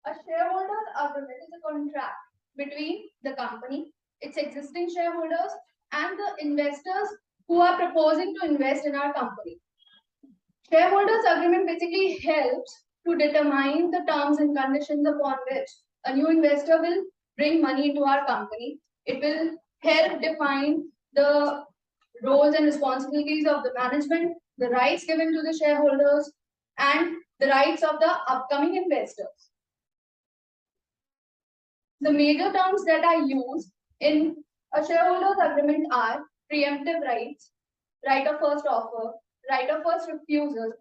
A shareholders agreement is a contract between the company, its existing shareholders, and the investors who are proposing to invest in our company. Shareholders agreement basically helps to determine the terms and conditions upon which a new investor will bring money into our company. It will help define the roles and responsibilities of the management, the rights given to the shareholders, and the rights of the upcoming investors. The major terms that are used in a shareholders agreement are preemptive rights, right of first offer, right of first refusal,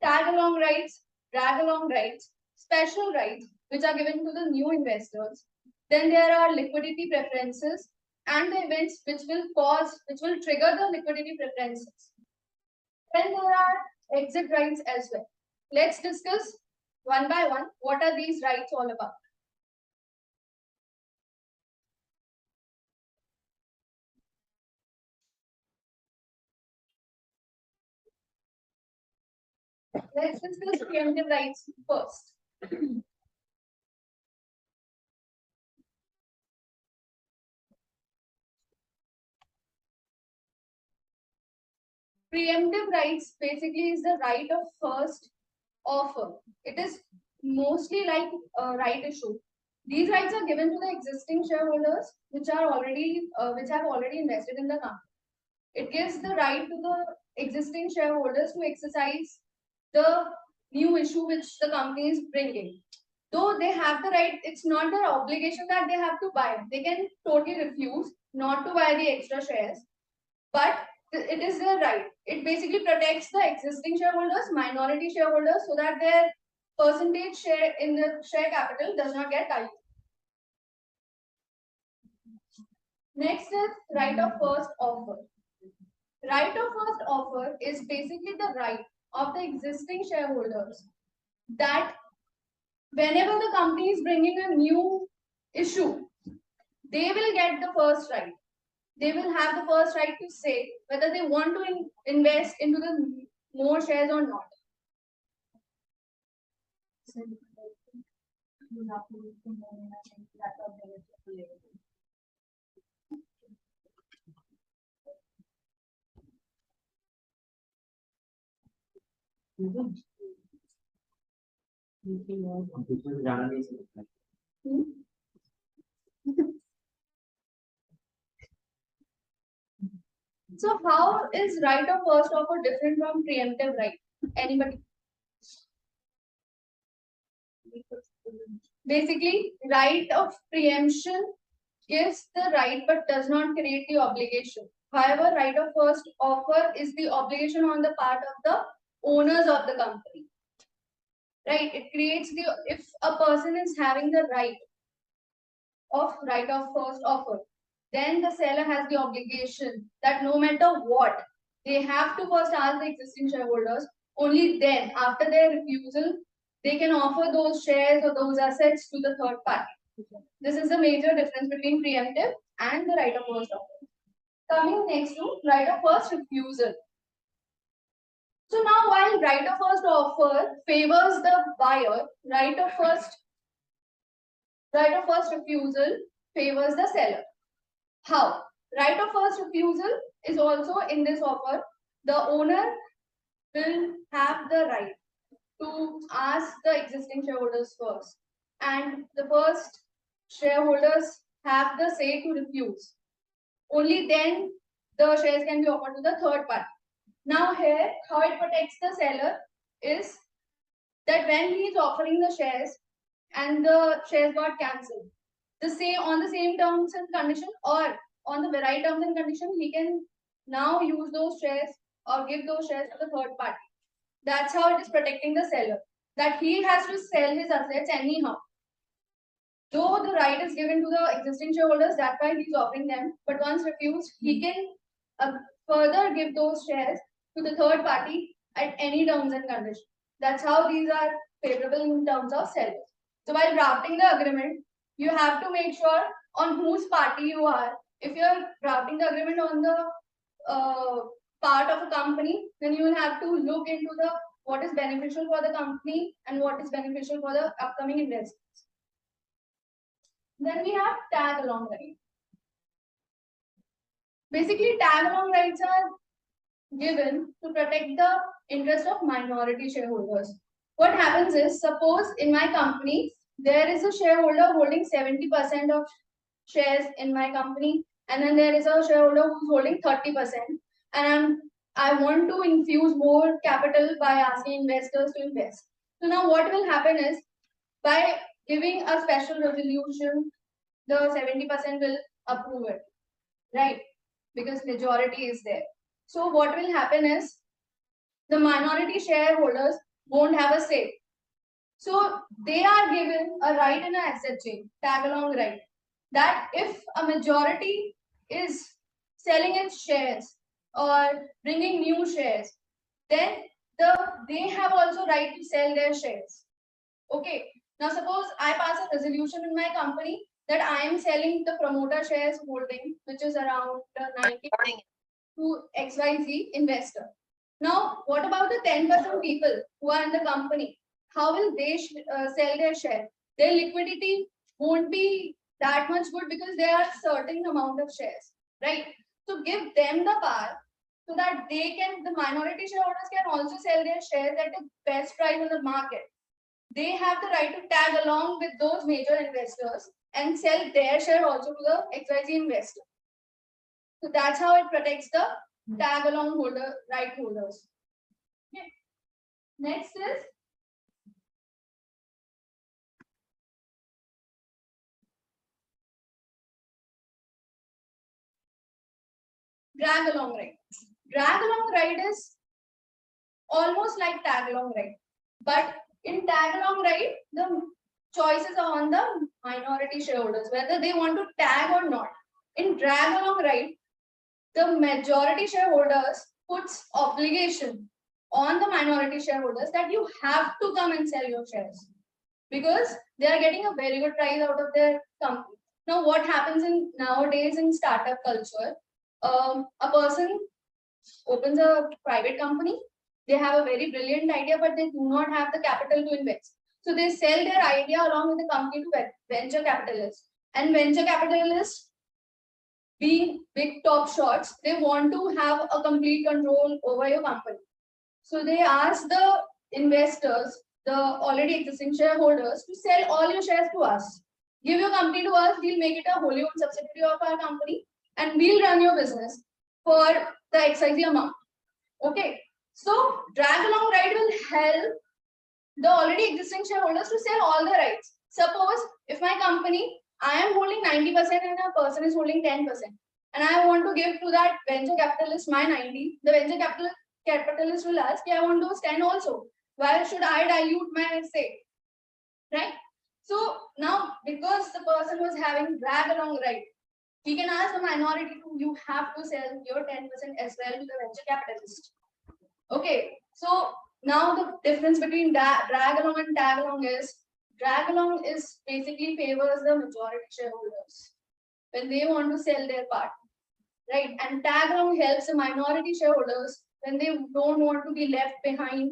tag along rights, drag along rights, special rights which are given to the new investors. Then there are liquidity preferences and the events which will trigger the liquidity preferences. Then there are exit rights as well. Let's discuss one by one what are these rights all about. Let's discuss preemptive rights first. Preemptive rights basically is the right of first offer. It is mostly like a right issue. These rights are given to the existing shareholders which have already invested in the company. It gives the right to the existing shareholders to exercise the new issue which the company is bringing. Though they have the right, it's not their obligation that they have to buy. They can totally refuse not to buy the extra shares, but it is their right. It basically protects the existing shareholders, minority shareholders, so that their percentage share in the share capital does not get diluted. Next is right of first offer. Right of first offer is basically the right of the existing shareholders that whenever the company is bringing a new issue, they will get the first right. They will have the first right to say whether they want to invest into the more shares or not. So how is right of first offer different from preemptive right? Anybody? Basically, right of preemption gives the right but does not create the obligation. However, right of first offer is the obligation on the part of the owners of the company. Right? It creates the, if a person is having the right of first offer, then the seller has the obligation that no matter what, they have to first ask the existing shareholders. Only then, after their refusal, they can offer those shares or those assets to the third party. This is the major difference between preemptive and the right of first offer. Coming next to right of first refusal. So now, while right of first offer favors the buyer, right of first refusal favors the seller. How? Right of first refusal is also in this offer. The owner will have the right to ask the existing shareholders first, and the first shareholders have the say to refuse. Only then the shares can be offered to the third party. Now here, how it protects the seller is that when he is offering the shares and the shares got cancelled, on the same terms and condition or on the right terms and condition, he can now use those shares or give those shares to the third party. That's how it is protecting the seller, that he has to sell his assets anyhow. Though the right is given to the existing shareholders, that's why he's offering them. But once refused, he can further give those shares to the third party at any terms and conditions. That's how these are favorable in terms of sellers. So while drafting the agreement, you have to make sure on whose party you are. If you're drafting the agreement on the part of a company, then you will have to look into the what is beneficial for the company and what is beneficial for the upcoming investors. Then we have tag along rights. Basically, tag along rights are given to protect the interest of minority shareholders. What happens is, suppose in my company, there is a shareholder holding 70% of shares in my company, and then there is a shareholder who's holding 30%, and I want to infuse more capital by asking investors to invest. So now what will happen is, by giving a special resolution, the 70% will approve it, right? Because majority is there. So what will happen is, the minority shareholders won't have a say. So they are given a right in a SHA, tag along right, that if a majority is selling its shares or bringing new shares, then they have also right to sell their shares. Okay. Now suppose I pass a resolution in my company that I am selling the promoter shares holding, which is around 90 to XYZ investor. Now, what about the 10% people who are in the company? How will they sell their share? Their liquidity won't be that much good because there are certain amount of shares, right? So give them the power so that the minority shareholders can also sell their shares at the best price in the market. They have the right to tag along with those major investors and sell their share also to the XYZ investor. So that's how it protects the tag along right holders. Okay. Next is drag along right. Drag along right is almost like tag along right, but in tag along right, the choices are on the minority shareholders whether they want to tag or not. In drag along right, the majority shareholders puts obligation on the minority shareholders that you have to come and sell your shares because they are getting a very good price out of their company. Now, what happens nowadays in startup culture? A person opens a private company. They have a very brilliant idea, but they do not have the capital to invest. So they sell their idea along with the company to venture capitalists. And venture capitalists, being big top shots, they want to have a complete control over your company. So they ask the investors, the already existing shareholders, to sell all your shares to us. Give your company to us, we'll make it a wholly owned subsidiary of our company, and we'll run your business for the XYZ amount. Okay. So drag along right will help the already existing shareholders to sell all the rights. Suppose if my company, I am holding 90% and a person is holding 10%, and I want to give to that venture capitalist my 90, the venture capitalist will ask, I want those 10 also. Why should I dilute my say? Right? So now, because the person was having drag along right, he can ask the minority to, you have to sell your 10% as well to the venture capitalist. Okay, so now the difference between drag along and tag along is, drag along is basically favors the majority shareholders when they want to sell their part, right? And tag along helps the minority shareholders when they don't want to be left behind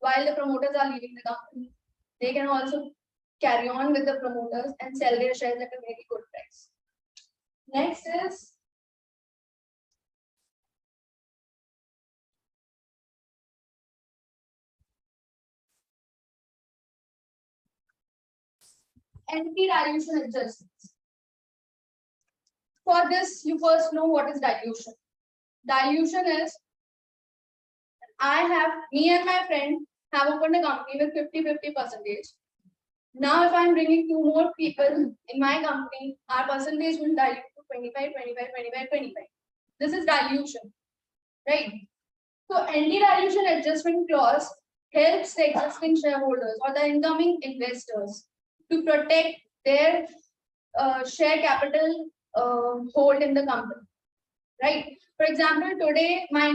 while the promoters are leaving the company. They can also carry on with the promoters and sell their shares at a very good price. Next is anti-dilution adjustments. For this, you first know what is dilution. Dilution is, me and my friend have opened a company with 50-50%. Now, if I'm bringing 2 more people in my company, our percentage will dilute to 25, 25, 25, 25. This is dilution, right? So, anti-dilution adjustment clause helps the existing shareholders or the incoming investors to protect their share capital hold in the company, right? For example, today my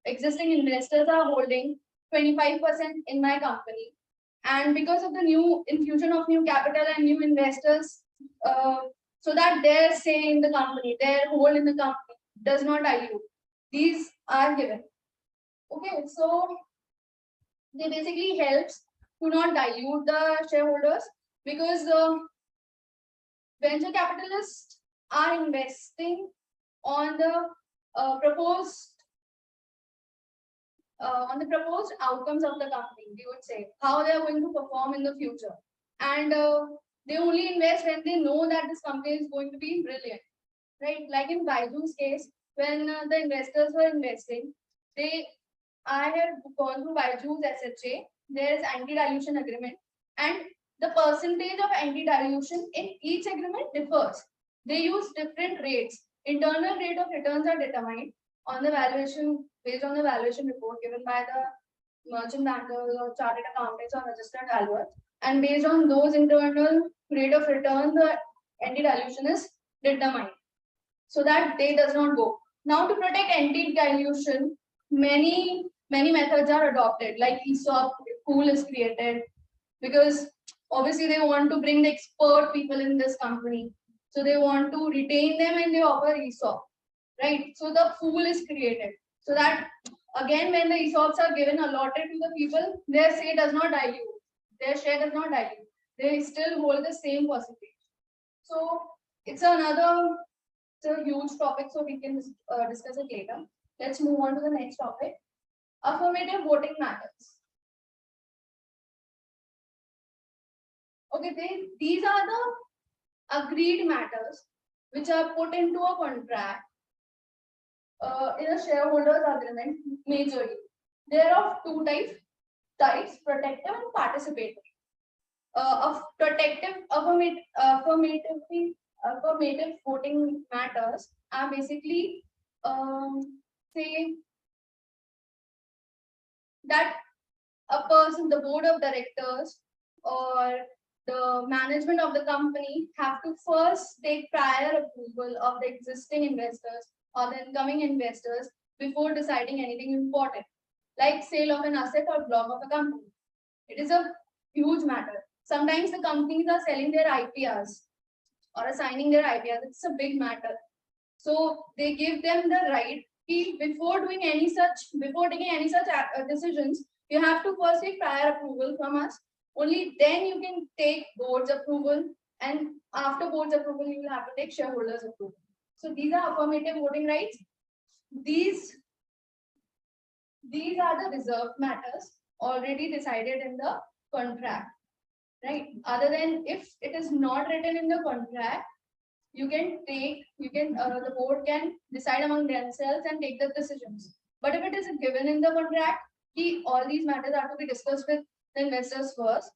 existing investors are holding 25% in my company, and because of the new infusion of new capital and new investors, so that their say in the company, their hold in the company does not dilute, these are given. Okay, so they basically helps to not dilute the shareholders, because venture capitalists are investing on the proposed outcomes of the company. We would say how they are going to perform in the future, and they only invest when they know that this company is going to be brilliant, right? Like in Baiju's case, when the investors were investing, I have gone through Baiju's SHA. There is anti-dilution agreement, and the percentage of anti-dilution in each agreement differs. They use different rates. Internal rate of returns are determined on the valuation, based on the valuation report given by the merchant bankers or chartered accountants or registered valuers, and based on those internal rate of return, the anti-dilution is determined, so that they does not go. Now, to protect anti-dilution, many methods are adopted, like ESOP pool is created, because obviously they want to bring the expert people in this company, so they want to retain them and they offer ESOP, right? So the pool is created, so that again, when the ESOPs are given allotted to the people, their share does not dilute. Their share does not dilute. They still hold the same percentage. So it's another, it's a huge topic, so we can discuss it later. Let's move on to the next topic. Affirmative voting matters. Okay, these are the agreed matters which are put into a contract in a shareholders agreement majorly. There are of two types, protective and participatory. Of protective, affirmative voting matters are basically say that a person, the board of directors or the management of the company have to first take prior approval of the existing investors or the incoming investors before deciding anything important, like sale of an asset or block of a company. It is a huge matter. Sometimes the companies are selling their IPRs or assigning their IPRs. It's a big matter. So they give them the right, before taking any such decisions, you have to first take prior approval from us. Only then you can take board's approval, and after board's approval, you will have to take shareholders' approval. So these are affirmative voting rights. These are the reserved matters already decided in the contract, right? Other than if it is not written in the contract, the board can decide among themselves and take the decisions. But if it is given in the contract, all these matters have to be discussed with the investors first.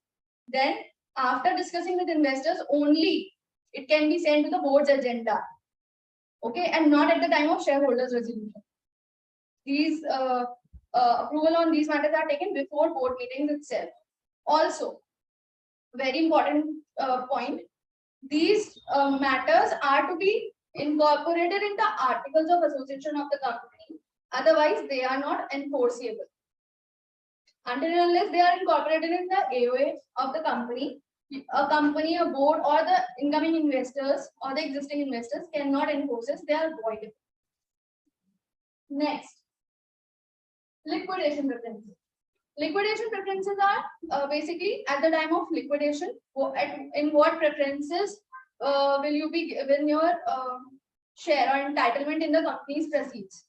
Then, after discussing with investors, only it can be sent to the board's agenda. Okay, and not at the time of shareholders' resolution. These approval on these matters are taken before board meetings itself. Also, very important point, these matters are to be incorporated in the articles of association of the company. Otherwise, they are not enforceable. Until and unless they are incorporated in the AOA of the company, a board, or the incoming investors or the existing investors cannot enforce it. They are void. Next, liquidation preferences. Liquidation preferences are basically at the time of liquidation, in what preferences will you be given your share or entitlement in the company's proceeds.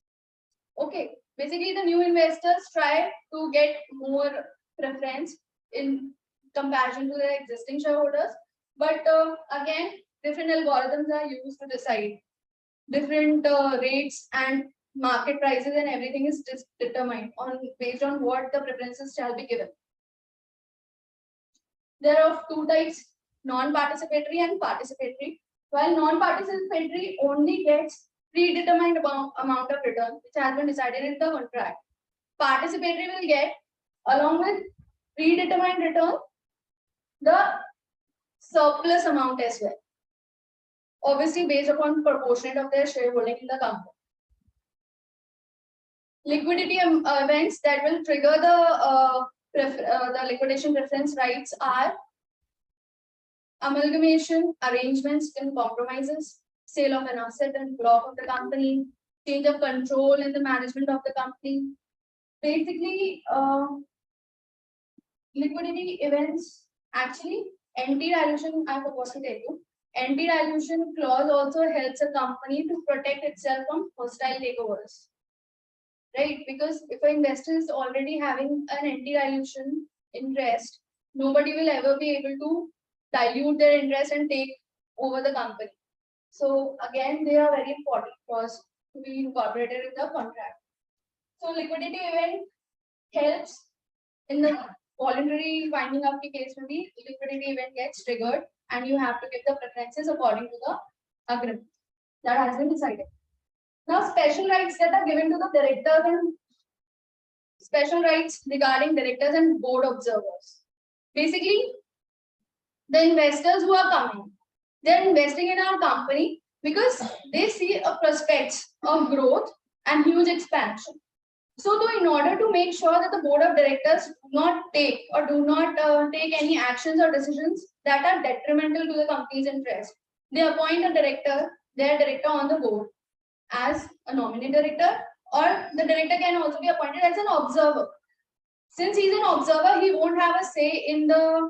Okay, basically the new investors try to get more preference in comparison to their existing shareholders, but again, different algorithms are used to decide. Different rates and market prices and everything is determined based on what the preferences shall be given. There are two types, non-participatory and participatory. While non-participatory only gets predetermined amount of return which has been decided in the contract, participatory will get, along with predetermined return, the surplus amount as well, obviously based upon proportionate of their shareholding in the company. Liquidity events that will trigger the liquidation preference rights are amalgamation, arrangements and compromises, sale of an asset and block of the company, change of control in the management of the company. Basically, liquidity events, actually, anti-dilution, I forgot to tell you, anti-dilution clause also helps a company to protect itself from hostile takeovers. Right? Because if an investor is already having an anti-dilution interest, nobody will ever be able to dilute their interest and take over the company. So again, they are very important clause to be incorporated in the contract. So liquidity event helps in the voluntary winding up the case when the liquidity event gets triggered and you have to give the preferences according to the agreement that has been decided. Now, special rights that are given to the directors and special rights regarding directors and board observers. Basically, the investors who are coming, they're investing in our company because they see a prospects of growth and huge expansion. So, in order to make sure that the board of directors do not take any actions or decisions that are detrimental to the company's interest, they appoint a director, their director on the board as a nominee director, or the director can also be appointed as an observer. Since he's an observer, he won't have a say in the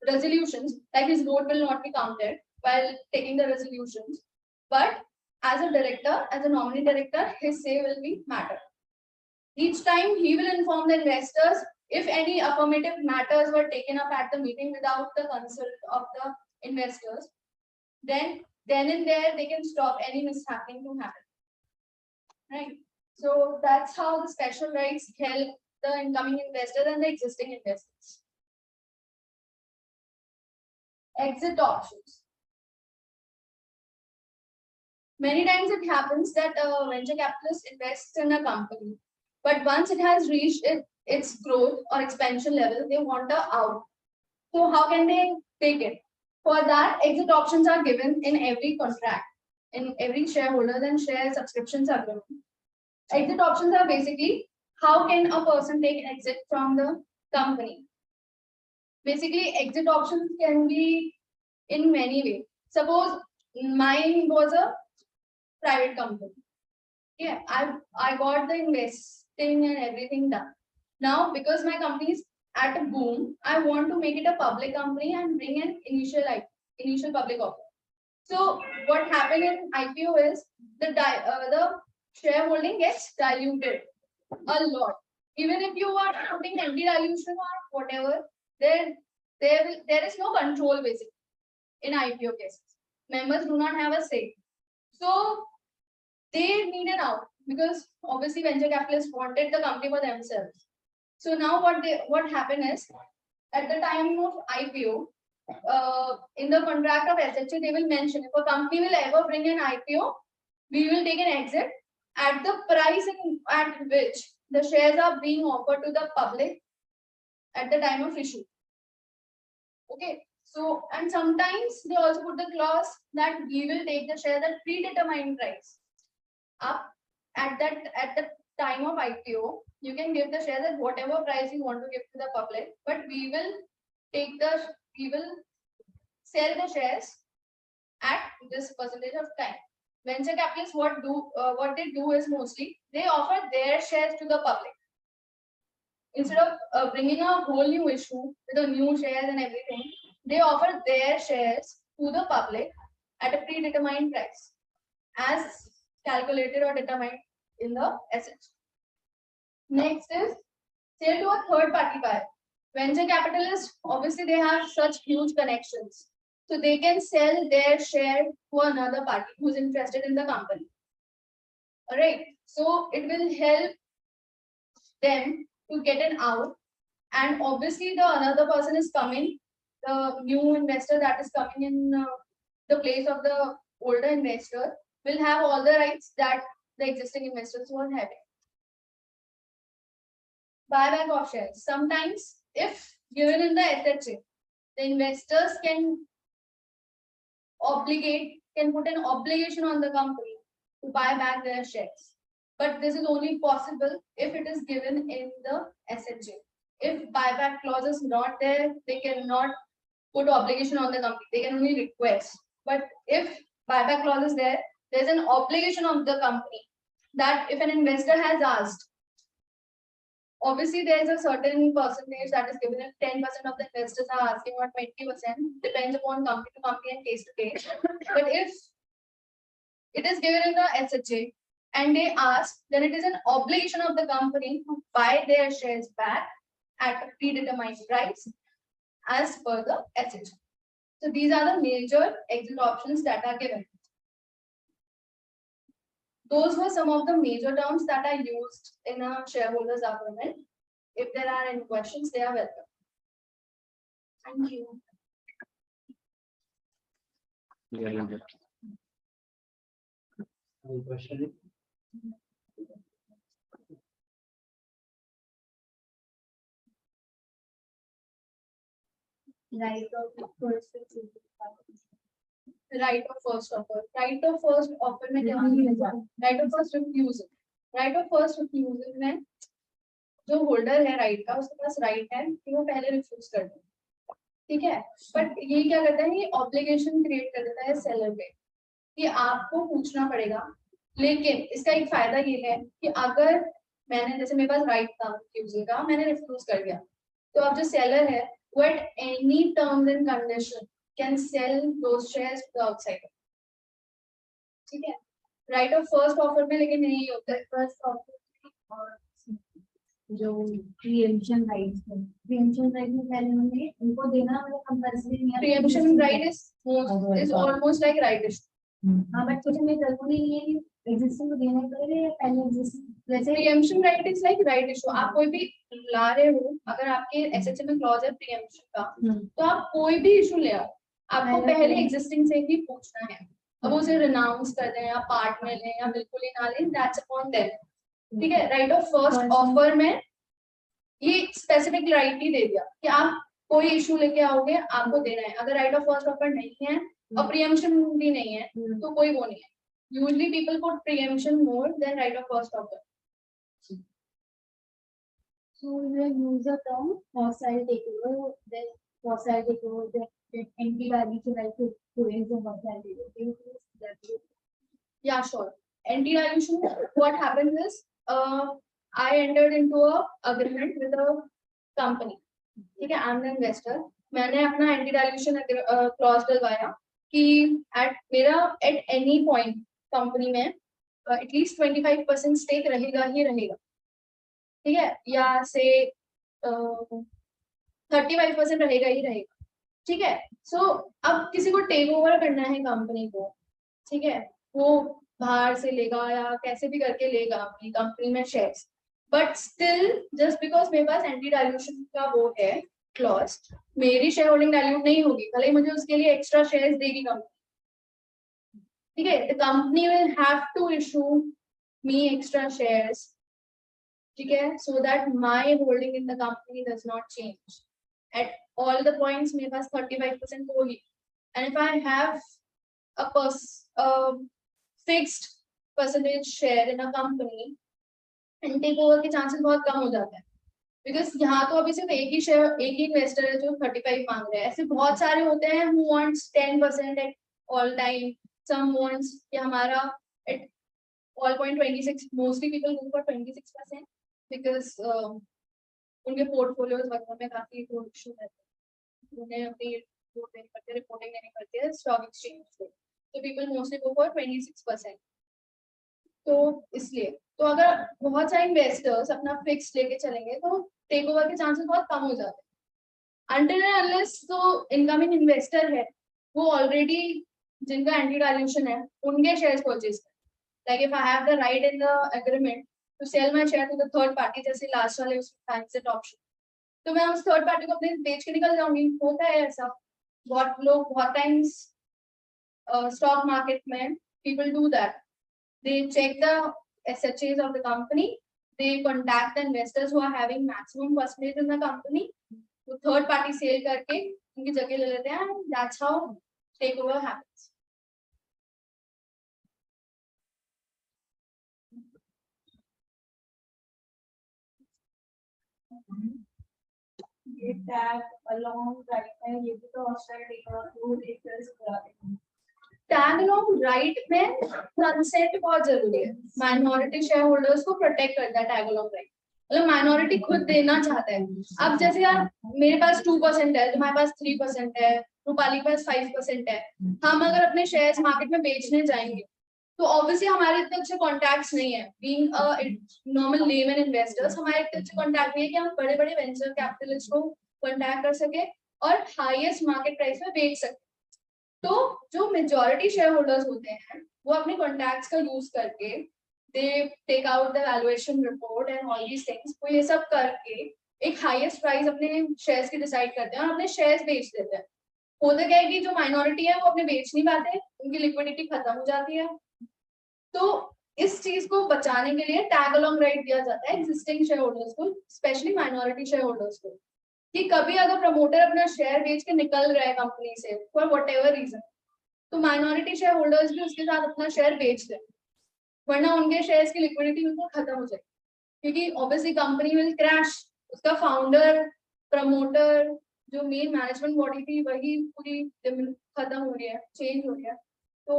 resolutions, like his vote will not be counted while taking the resolutions. But as a director, as a nominee director, his say will be matter. Each time he will inform the investors if any affirmative matters were taken up at the meeting without the consult of the investors. Then and there they can stop any mishappening to happen. Right. So that's how the special rights help the incoming investors and the existing investors. Exit options. Many times it happens that a venture capitalist invests in a company, but once it has reached its growth or expansion level, they want a out. So how can they take it? For that, exit options are given in every contract, in every shareholder and share subscriptions are given. Exit options are basically how can a person take an exit from the company. Basically, exit options can be in many ways. Suppose mine was a private company. Yeah, I got the investing and everything done. Now, because my company is at a boom, I want to make it a public company and bring an initial public offer. So what happened in IPO is the shareholding gets diluted a lot. Even if you are putting anti-dilution or whatever, there is no control basically in IPO cases. Members do not have a say. So they need an out because obviously venture capitalists wanted the company for themselves. So now what happened is at the time of IPO, in the contract of SHA, they will mention if a company will ever bring an IPO, we will take an exit at the price at which the shares are being offered to the public at the time of issue. Okay, so and sometimes they also put the clause that we will take the shares at predetermined price. Up at the time of IPO, you can give the shares at whatever price you want to give to the public, but we will sell the shares at this percentage of time. Venture capitalists, what they do is mostly they offer their shares to the public instead of bringing a whole new issue with the new shares and everything. They offer their shares to the public at a predetermined price, as calculated or determined in the SHA. Next is sale to a third party buyer. Venture capitalists, obviously they have such huge connections. So they can sell their share to another party who's interested in the company. Alright, so it will help them to get an out. And obviously the another person is coming, the new investor that is coming in the place of the older investor will have all the rights that the existing investors were having. Buyback of shares. Sometimes, if given in the SHA, the investors can put an obligation on the company to buy back their shares. But this is only possible if it is given in the SHA. If buyback clause is not there, they cannot put obligation on the company. They can only request. But if buyback clause is there, there's an obligation of the company that if an investor has asked Obviously, there is a certain percentage that is given. If 10% of the investors are asking, or 20%, depends upon company to company and case to case. But if it is given in the SHA and they ask, then it is an obligation of the company to buy their shares back at a predetermined price as per the SHA. So these are the major exit options that are given. Those were some of the major terms that are used in a shareholders agreement. If there are any questions, they are welcome. Thank you. Any question? Right of first offer. Right of first offer में क्या होगा? Right of first refusal. Right of first refusal में जो holder है right का, उसके पास right है कि वो पहले रिफ्यूज कर दे, ठीक है. बट ये क्या करता है, ये ऑब्लिगेशन क्रिएट कर देता है सेलर पे कि आपको पूछना पड़ेगा. लेकिन इसका एक फायदा ये है कि अगर मैंने, जैसे मेरे पास राइट था रिफ्यूजल का, मैंने रिफ्यूज कर दिया, तो अब जो सेलर है वो at any terms and condition can sell those shares to the outsider, ठीक है. राइट ऑफ फर्स्ट ऑफर में लेकिन नहीं होता है. फर्स्ट ऑफर और जो प्रीएम्पशन राइट्स है, प्रीएम्पशन राइट में पहले उन्हें उनको देना मतलब कंपल्सरी नहीं है. Preemption right is almost like right issue. हाँ, बट कुछ में जरूरी नहीं है कि एग्जिस्टिंग को देना पड़ेगा या पहले एग्जिस्टिंग. जैसे preemption right is like right issue. आप कोई भी ला रहे हो, अगर आपके एसएचए में क्लॉज है प्रीएम्पशन का, तो आप कोई भी इशू ले आओ, आपको पहले एग्जिस्टिंग से ही पूछना है. अब उसे रिनाउंस कर दें या पार्ट में लें या बिल्कुल ही ना लें, दैट्स अपॉन देम, ठीक है. राइट ऑफ फर्स्ट ऑफर में ये स्पेसिफिक राइट ही दे दिया कि आप कोई इशू लेके आओगे, आपको देना है. अगर राइट ऑफ फर्स्ट ऑफर नहीं है और प्रीएम्पशन भी नहीं है, तो कोई वो नहीं है. Usually people put preemption more than right of first offer. So you use the term hostile takeover, then hostile takeover, then anti-dilution right to raise the hostile takeover. Yeah, sure. Anti-dilution, what happens is, I entered into a agreement with a company, ठीक है. I'm the investor. मैंने अपना anti-dilution clause डलवाया कि at any point company में at least 25% stake रहेगा ही रहेगा, ठीक है, या से 35% रहेगा ही रहेगा, ठीक है. सो अब किसी को टेक ओवर करना है कंपनी को, ठीक है, वो बाहर से लेगा या कैसे भी करके लेगा अपनी कंपनी में shares. But still just because मेरे पास एंटी डाइल्यूशन का वो है क्लॉज, मेरी शेयर होल्डिंग डाइल्यूट नहीं होगी, भले मुझे उसके लिए एक्स्ट्रा शेयर्स देगी कंपनी, ठीक है. The company will have to issue me extra shares, ठीक है, so that my holding in the company does not change. At all the points मेरे पास 35% होगी. And if I have a fixed percentage share in a company, and take over के chances बहुत कम हो जाते हैं, because यहाँ तो अभी सिर्फ एक ही इन्वेस्टर है जो 35 मांग रहे हैं. ऐसे बहुत सारे होते हैं who wants 10% at all time. Some wants कि हमारा at all point 26. Mostly people go for 26%. Because उनके पोर्टफोलियोज वगैरह में काफी इशू रहते हैं, उन्हें अपनी रिपोर्टिंग नहीं करती है स्टॉक एक्सचेंज पे, तो पीपल मोस्टली गो फॉर 26%. तो इसलिए तो अगर बहुत सारे इन्वेस्टर्स अपना फिक्स लेके चलेंगे तो टेक ओवर के चांसेस बहुत कम हो जाते हैं. अनटिल एंड अनलेस तो इनकमिंग इन्वेस्टर है वो ऑलरेडी जिनका एंटी डाइल्यूशन है उनके शेयर्स परचेज करें. Like if I have the right in the agreement to sell my share to the third party, जैसे लास्ट वाले उसमें exit option, तो मैं उस थर्ड पार्टी को अपने बेच के निकल जाऊंगी. होता है ऐसा, बहुत लोग बहुत टाइम्स स्टॉक मार्केट में people do that. They check the SHAs of the company, they contact the investors who are having maximum percentage in the company, तो third party sale करके उनकी जगह ले लेते हैं. That's how takeover happens. ये tag along right है, ये भी तो hostile takeover rule equals tag along right में कंसेंट बहुत जरूरी है. माइनॉरिटी शेयर होल्डर्स को प्रोटेक्ट करता है टैग अलोंग राइट. मतलब माइनॉरिटी खुद देना चाहता है। अब जैसे यार मेरे पास 2% है, तुम्हारे पास 3% है, रूपाली के पास 5% है, हम अगर अपने शेयर्स मार्केट में बेचने जाएंगे तो ऑब्वियसली हमारे इतने अच्छे कॉन्टैक्ट्स नहीं है, बीइंग नॉर्मल लेमन इन्वेस्टर्स हमारे इतने अच्छे कॉन्टैक्ट नहीं है कि हम बड़े बड़े वेंचर कैपिटलिस्ट को कॉन्टैक्ट कर सके और हाईएस्ट मार्केट प्राइस में बेच सके। तो जो मेजॉरिटी शेयर होल्डर्स होते हैं वो अपने कॉन्टैक्ट्स का यूज करके they take out the valuation report and all these things, वो ये सब करके एक हाईएस्ट प्राइस अपने शेयर्स की डिसाइड करते हैं और अपने शेयर्स बेच देते हैं। होता क्या है कि जो माइनॉरिटी है वो अपने बेच नहीं पाते, उनकी लिक्विडिटी खत्म हो जाती है। तो इस चीज को बचाने के लिए टैग अलोंग राइट दिया जाता है एग्जिस्टिंग शेयर होल्डर्स को, स्पेशली माइनॉरिटी शेयर होल्डर्स को, कि कभी अगर प्रमोटर अपना शेयर बेच के निकल रहा है कंपनी से फॉर वट एवर रीजन, तो माइनॉरिटी शेयर होल्डर्स भी उसके साथ अपना शेयर बेच दें, वरना उनके शेयर्स की लिक्विडिटी बिल्कुल खत्म हो जाएगी, क्योंकि ऑब्वियसली कंपनी विल क्रैश। उसका फाउंडर, प्रमोटर, जो मेन मैनेजमेंट बॉडी थी वही पूरी खत्म हो रही है, चेंज हो रही है। तो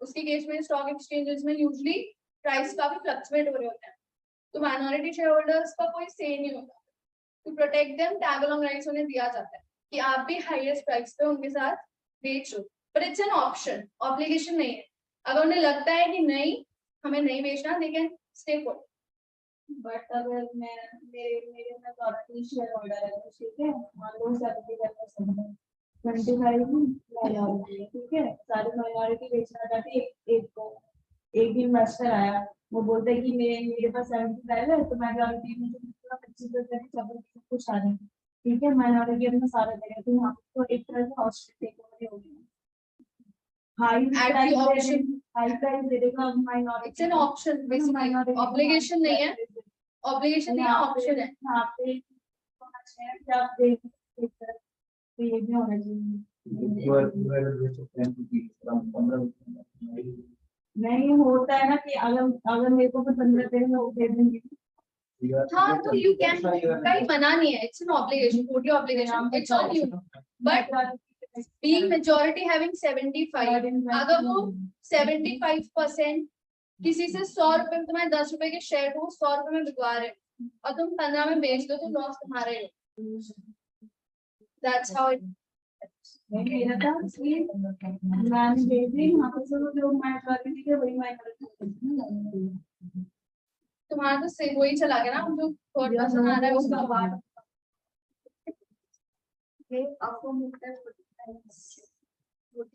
उसके केस में स्टॉक एक्सचेंजेस में यूजुअली प्राइस काफी फ्लक्चुएट हो रहे होते हैं, तो माइनॉरिटी शेयर होल्डर्स का कोई से नहीं होता। To protect them tag along rights उन्हें दिया जाता है कि आप भी हाईएस्ट प्राइस पे उनके साथ बेचो, but it's an option, obligation नहीं है। अगर उन्हें लगता है कि नहीं हमें नहीं बेचना, they can stay put. But अगर मैं मेरे में प्रॉपर्टी शेयर होल्डर है तो ठीक है, मान लो 75% है, 25 माइनॉरिटी है, ठीक है, सारी माइनॉरिटी बेचना चाहती है। एक इन्वेस्टर आया, वो बोलते हैं कि मेरे पास 75 है तो माइनॉरिटी में 25% 24% कुछ आ रहे हैं, ठीक है, माइनॉरिटी अपना सारा देगा, तो यहाँ तो एक तरह से हॉस्टिल टेकओवर हो गया। हाई प्राइस दे देगा minority, it's an option basically, obligation नहीं है, ऑब्लिगेशन नहीं है, ऑप्शन है। यहाँ पे आप देख सकते हैं, तो ये भी होना चाहिए। नहीं होता है ना कि अगर मेरे को 15 दिन में दे देंगे, हाँ तो यू कैन, कहीं मना नहीं है, it's an obligation, totally obligation, it's on you. But being majority having 75, अगर वो 75% किसी से 100 रुपए में, तुम्हारे 10 रुपए के शेयर को 100 रुपए में बिकवा रहे और तुम 15 में बेच दो तो लॉस तुम्हारा ही हो। That's how it। मेरा था मैंने भेज दी, यहाँ पे सब लोग माइनॉरिटी के वही माइनॉरिटी, तुम्हारा तो से वही चला गया ना, जो थर्ड पर्सन आ रहा है उसका बात।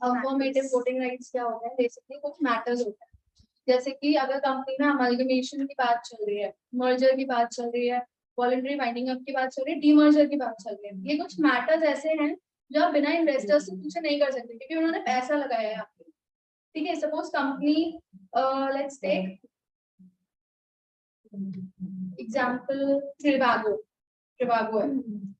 अफर्मेटिव वोटिंग राइट्स क्या होता है? बेसिकली कुछ मैटर्स होता है, जैसे कि अगर कंपनी में अमलगमेशन की बात चल रही है, मर्जर की बात चल रही है, वॉलंटरी वाइंडिंग अप की बात चल रही है, डीमर्जर की बात चल रही है, ये कुछ मैटर्स ऐसे हैं जो आप बिना इन्वेस्टर्स से पूछे नहीं कर सकते क्योंकि उन्होंने पैसा लगाया है आपके, ठीक है। Suppose company, let's take example Trivago है,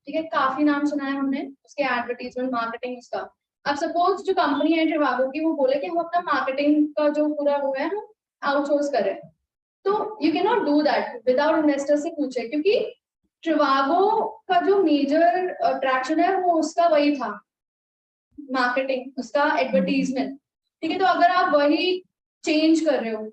ठीक है, काफी नाम सुना है हमने उसके, एडवर्टीजमेंट, मार्केटिंग उसका। अब सपोज जो कंपनी है ट्रिवागो की, वो बोले कि हम अपना मार्केटिंग का जो पूरा वो है हम आउटसोर्स करें, तो you can not do that without investor से पूछे, क्योंकि ट्रिवागो का जो मेजर अट्रैक्शन है वो उसका वही था, मार्केटिंग, उसका एडवर्टीजमेंट, ठीक है। तो अगर आप वही चेंज कर रहे हो,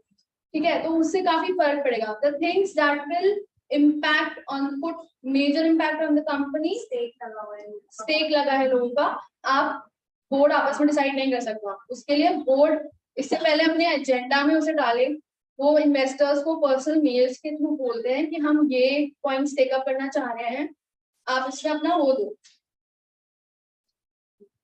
ठीक है, तो उससे काफी फर्क पड़ेगा। The things that will impact on, put major impact on the company, stake लगा है लोगों का, आप बोर्ड आपस में डिसाइड नहीं कर सकता, उसके लिए बोर्ड इससे पहले अपने एजेंडा में उसे डाले, वो इन्वेस्टर्स को पर्सनल मेल्स के थ्रू बोलते हैं कि हम ये पॉइंट्स टेकअप करना चाह रहे हैं, आप इसमें अपना वो दो,